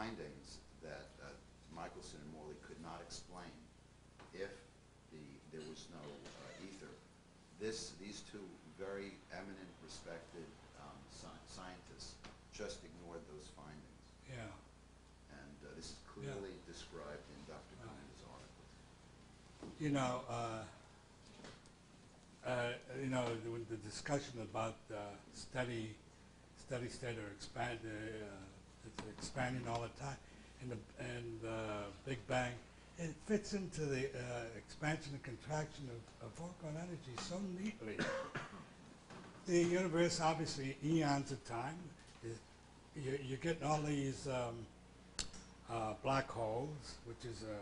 findings that Michelson and Morley could not explain if there was no ether. These two very eminent, respected scientists just ignored those findings. Yeah. And this is clearly described in Dr. Gomez's article. The discussion about steady state or it's expanding all the time, and the Big Bang, it fits into the expansion and contraction of foregone energy so neatly. The universe, obviously, eons of time. You're getting all these black holes, which is a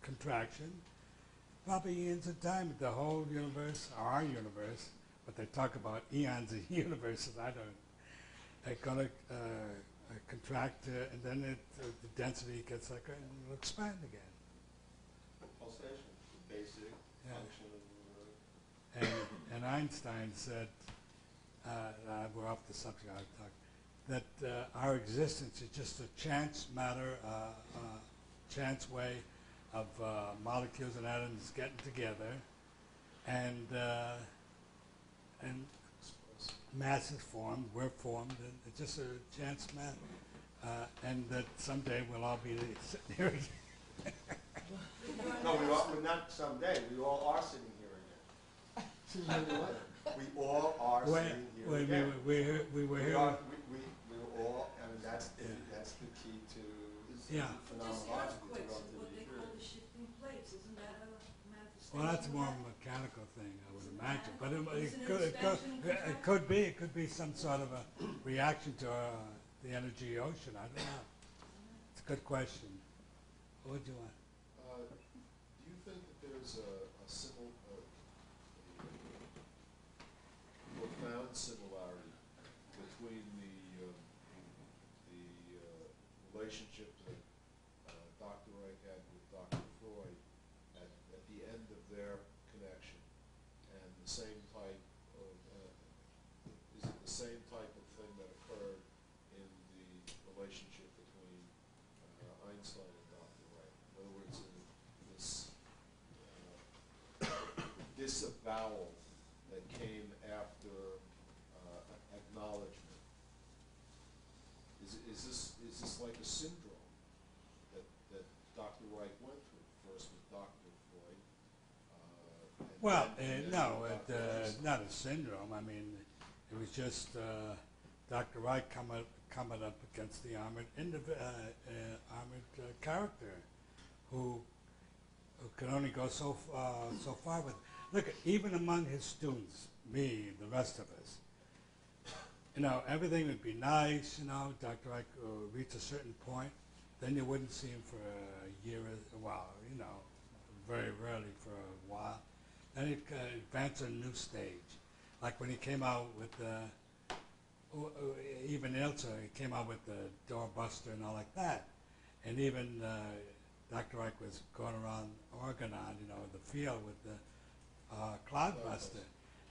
contraction. Probably eons of time, the whole universe, our universe, but they talk about eons of universes. They're going to contract, and then the density gets like, and it'll expand again. Pulsation, the basic function of And Einstein said, we're off the subject I was talking, that our existence is just a chance matter, chance way of molecules and atoms getting together, and mass is formed, we're formed, and it's just a chance matter, and that someday we'll all be sitting here again. No, we're not someday. We all are sitting here again. We all are sitting here again. We were We here. are, we were all, I mean, that's the key to Yeah. Just the phenomenology, earthquakes, to what they relativity call theory. the shifting plates, isn't that a manifestation? Well, that's of more that? of a mechanical thing, I would Isn't imagine. that- But isn't it expansion and contraction? it could be some sort of a reaction to the energy ocean. I don't know. It's a good question. What would you want? Do you think that there's a profound similarity between the relationship that Dr. Reich had with Dr. Freud at the end of their connection, and the same type of is it the same type of thing that occurred in the relationship between Einstein and Dr. Reich? In other words, this disavowal that came after acknowledgement. Is this like a syndrome that Dr. Reich went through? First with Dr. Freud. Well, then no, with Dr. Einstein. not a syndrome. I mean, it was just Dr. Reich coming up against the armored character who could only go so far with. Look, even among his students, me, the rest of us, everything would be nice. Dr. Reich would reach a certain point, then you wouldn't see him for a year, very rarely for a while. Then he'd advance to a new stage, like when he came out with even Ilsa, he came out with the doorbuster and all like that, and even Dr. Reich was going around Oregon on, the field with the cloudbuster,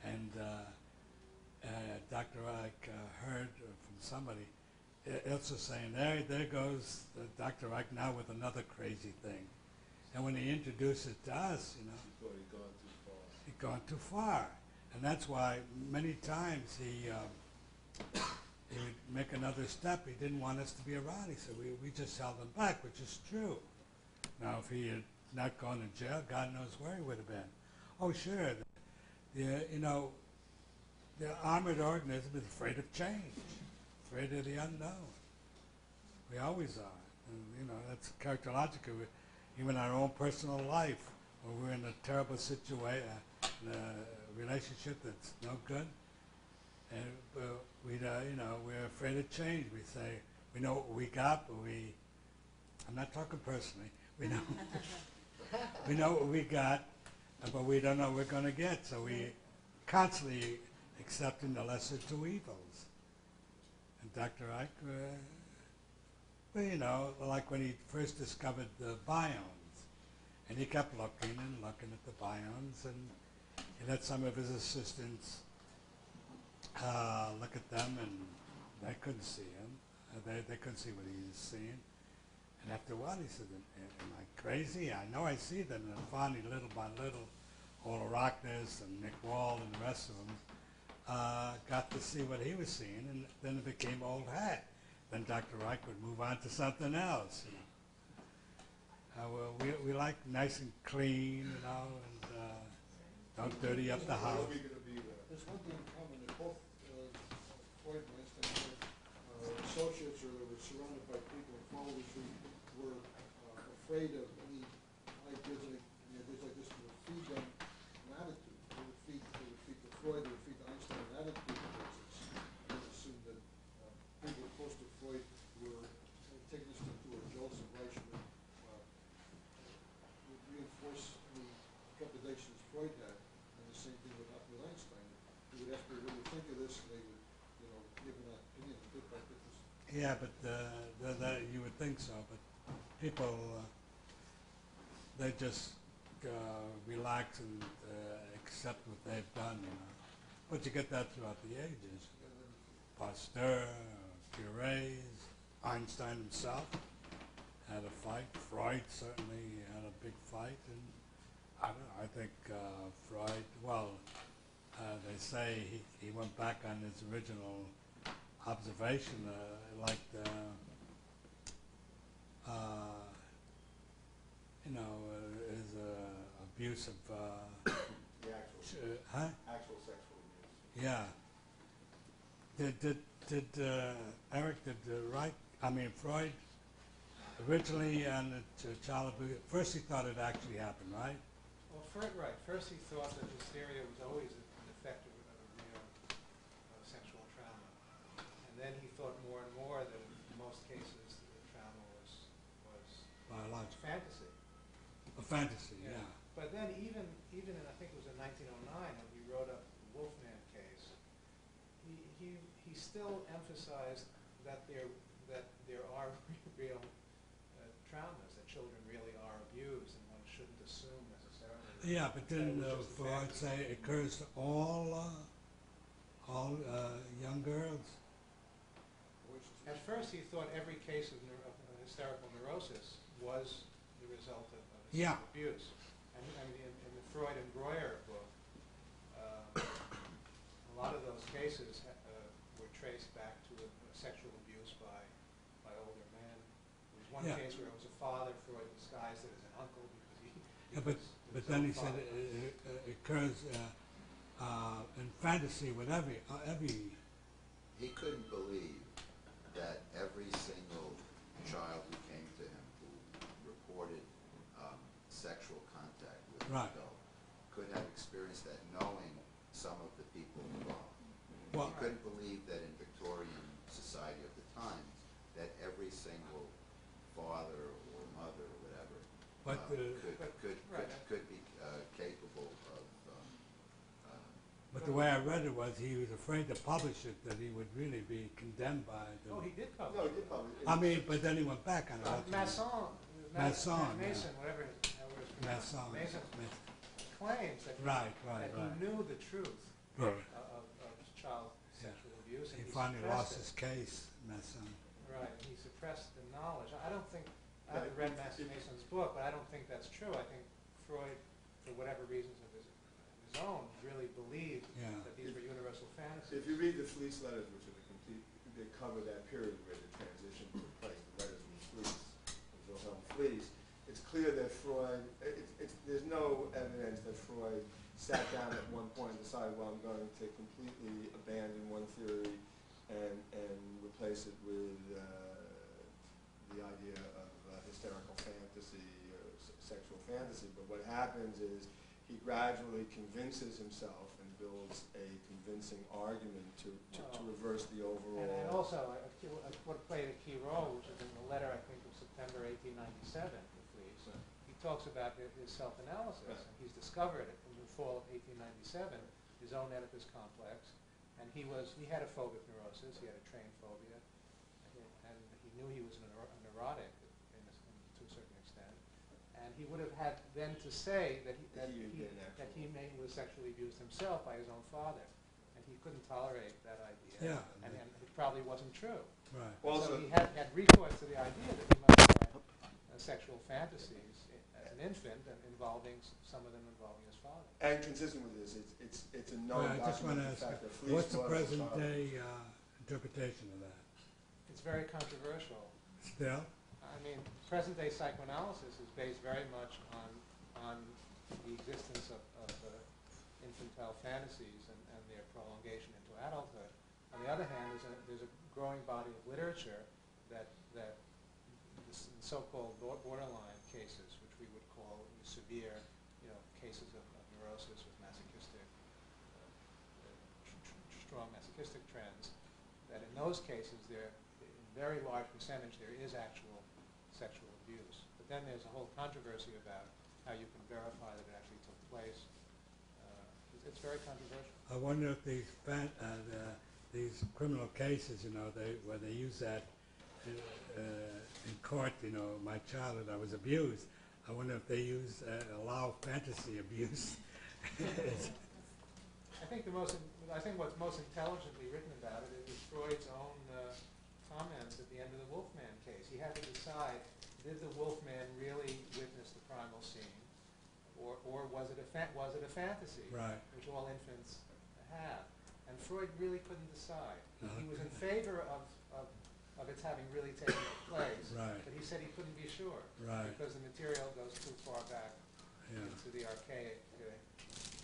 and Dr. Reich heard from somebody, Ilsa saying, there goes Dr. Reich now with another crazy thing. And when he introduced it to us, He thought he'd gone too far. he'd gone too far. And that's why many times he would make another step. He didn't want us to be around. He said, we just held him back, which is true. Now, if he had not gone to jail, God knows where he would have been. Oh, sure. The armored organism is afraid of change, afraid of the unknown. We always are. And, that's characterological. Even our own personal life, when we're in a terrible situation, in a relationship that's no good, and we're afraid of change. We say, we know what we got, but I'm not talking personally, we know what we got, but we don't know what we're going to get, so we constantly accepting the lesser two evils. And Dr. Ike, like when he first discovered the biomes, and he kept looking and looking at the biomes, and he let some of his assistants look at them, and they couldn't see him. They couldn't see what he was seeing. And after a while, he said, am I crazy? I know I see them. And finally, little by little, all the Rockness and Nick Wall and the rest of them got to see what he was seeing, and then it became old hat. Then Dr. Reich would move on to something else. Well, we like nice and clean, and don't dirty up the house. There's one thing in common that both Freud and Einstein were associates, or they were surrounded by people and followers who were afraid of any ideas like this would feed them an attitude. They would feed to Freud, they would feed to Einstein an attitude towards this. They would assume that people close to Freud were taking this to a Joseph Reich would reinforce any trepidations Freud had, and the same thing with Einstein. He would ask people, what do you think of this? And they would, give an opinion bit by bit. Yeah, but you would think so. But people, they just relax and accept what they've done. But you get that throughout the ages. Pasteur, Curies, Einstein himself had a fight. Freud certainly had a big fight, and I don't know, I think Freud. Well, they say he went back on his original observation, like his abuse of. The actual sexual abuse. Yeah. Freud originally on the child abuse? First he thought it actually happened, right? Well, right. First he thought that hysteria was always an effect of a real sexual trauma. And then he thought more and more that in most cases the trauma was Biological. fantasy. A fantasy, yeah. But then even in, I think it was in 1909 when he wrote up the Wolfman case, he still emphasized that there are real traumas, that children really are abused, and one shouldn't assume necessarily. Yeah, but then Freud say it occurs to all young girls. At first, he thought every case of hysterical neurosis was the result of abuse. And in the Freud and Breuer book, a lot of those cases were traced back to a sexual abuse by older men. There was one case where it was a father. Freud disguised it as an uncle because but then he said it occurs in fantasy with every. He couldn't believe that every single child who came to him who reported sexual contact with an adult could have experienced that, knowing some of the people involved. Well, he couldn't believe that in Victorian society of the times that every single father or mother or whatever could be capable of. But the way I read it was he was afraid to publish it, that he would really be condemned by the. Oh, he did publish. No, he did publish it. I mean, but then he went back on it. Mason, yeah. whatever Masson. Mason claims that he knew the truth Right. of child sexual abuse. And He finally lost it. his case, Masson. Right, he suppressed the knowledge. I don't think, I haven't read Mason's book, but I don't think that's true. I think Freud, for whatever reasons of his own, really believed that these were universal fantasies. If you read the Fleece letters, which are the complete, they cover that period where the transition took place, the letters from Fleece, of Wilhelm Fleece, it's clear that Freud, there's no evidence that Freud sat down at one point and decided, well, I'm going to completely abandon one theory and replace it with the idea of hysterical fantasy or sexual fantasy. But what happens is he gradually convinces himself and builds a convincing argument to reverse the overall. And also, what played a key role, which is in the letter, I think, of September 1897 to Fleece, he talks about his self-analysis. Right. And he's discovered in the fall of 1897 his own Oedipus complex, and he had a phobic neurosis. He had a train phobia, and he knew he was a neurotic to a certain extent. And he would have had then to say that he was sexually abused himself by his own father, and he couldn't tolerate that idea. Yeah. And it probably wasn't true. Right. So Also, he had recourse to the idea that he might have sexual fantasies as an infant, and some of them involving his father. and consistent with this, it's a known Well, I just want to documented ask, fact that Fleece what's the was his present father. day interpretation of that? It's very controversial. Still? I mean, present-day psychoanalysis is based very much on the existence of infantile fantasies and their prolongation into adulthood. On the other hand, there's a growing body of literature that the so-called borderline cases, which we would call severe, cases of neurosis with masochistic, strong masochistic trends, that in those cases, in very large percentage, there is actual sexual abuse. But then there's a whole controversy about how you can verify that it actually took place. It's very controversial. I wonder if these criminal cases, where they use that in court, my childhood, I was abused. I wonder if they allow fantasy abuse. I think what's most intelligently written about it is Freud's own comments at the end of the Wolfman case. He had to decide, did the Wolfman really witness the primal scene, or was it a fantasy, Right. which all infants have? And Freud really couldn't decide. No. He was in favor of its having really taken place, Right. but he said he couldn't be sure, Right. because the material goes too far back Yeah. into the archaic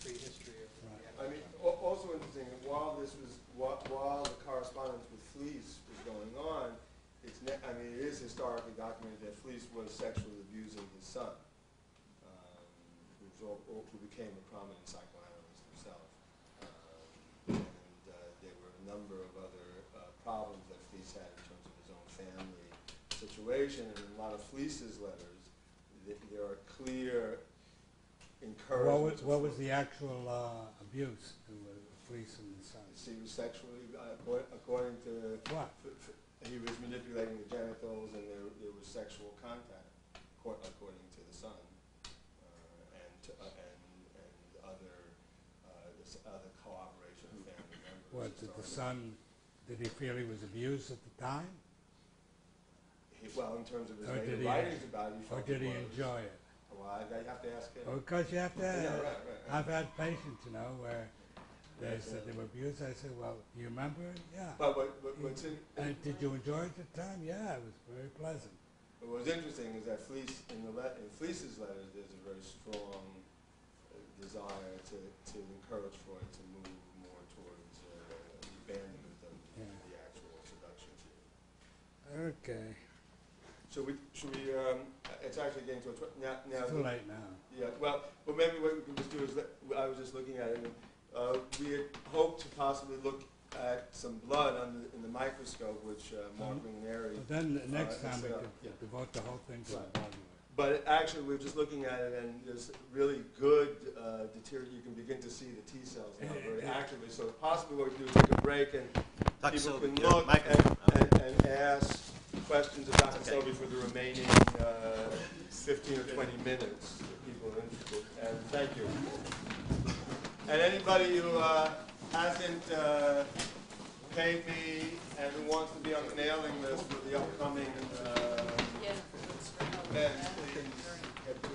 prehistory of Right. the I mean, also interesting, while the correspondence with Fleece was going on, it is historically documented that Fleece was sexually abusing his son, who became a prominent psychoanalyst himself. And there were a number of other problems that Fleece had in terms of his own family situation, and in a lot of Fleece's letters, there are clear encouragements. What was the actual abuse to Fleece and his son? He was sexually, according to, What? he was manipulating the genitals, and there was sexual contact, according to the son, and other cooperation of family members. What, did the son, did he feel he was abused at the time? Well, in terms of his Or later did he- writings about it, he Or felt did he was. enjoy it? Well, I have to ask him. Because you have to, Yeah, right. I've had patients, where they said they were abused. I said, well, do you remember it? Yeah. But what's And did you enjoy it at the time? Yeah, it was very pleasant. what's interesting is that Fleece, in Fleece's letters, there's a very strong desire to encourage Freud to move more towards the abandonment of the actual seduction theory. Okay. Should we? It's actually getting to now. It's too late now. Yeah. Well, maybe what we can just do is I was just looking at it. And, we had hoped to possibly look at some blood in the microscope, which Mark Ringneri. But then next time we set could up. Yeah. devote the whole thing to Right. the body. But actually, we're just looking at it, and there's really good deterioration. You can begin to see the T cells now very actively. So possibly what we can do is take a break, and Dr. people Sobey, can your look microphone. and ask questions of Dr. Okay. Sobey for the remaining 15 or 20 minutes, if people are interested. And thank you. And anybody who hasn't paid me and who wants to be on the mailing list for the upcoming event, please get to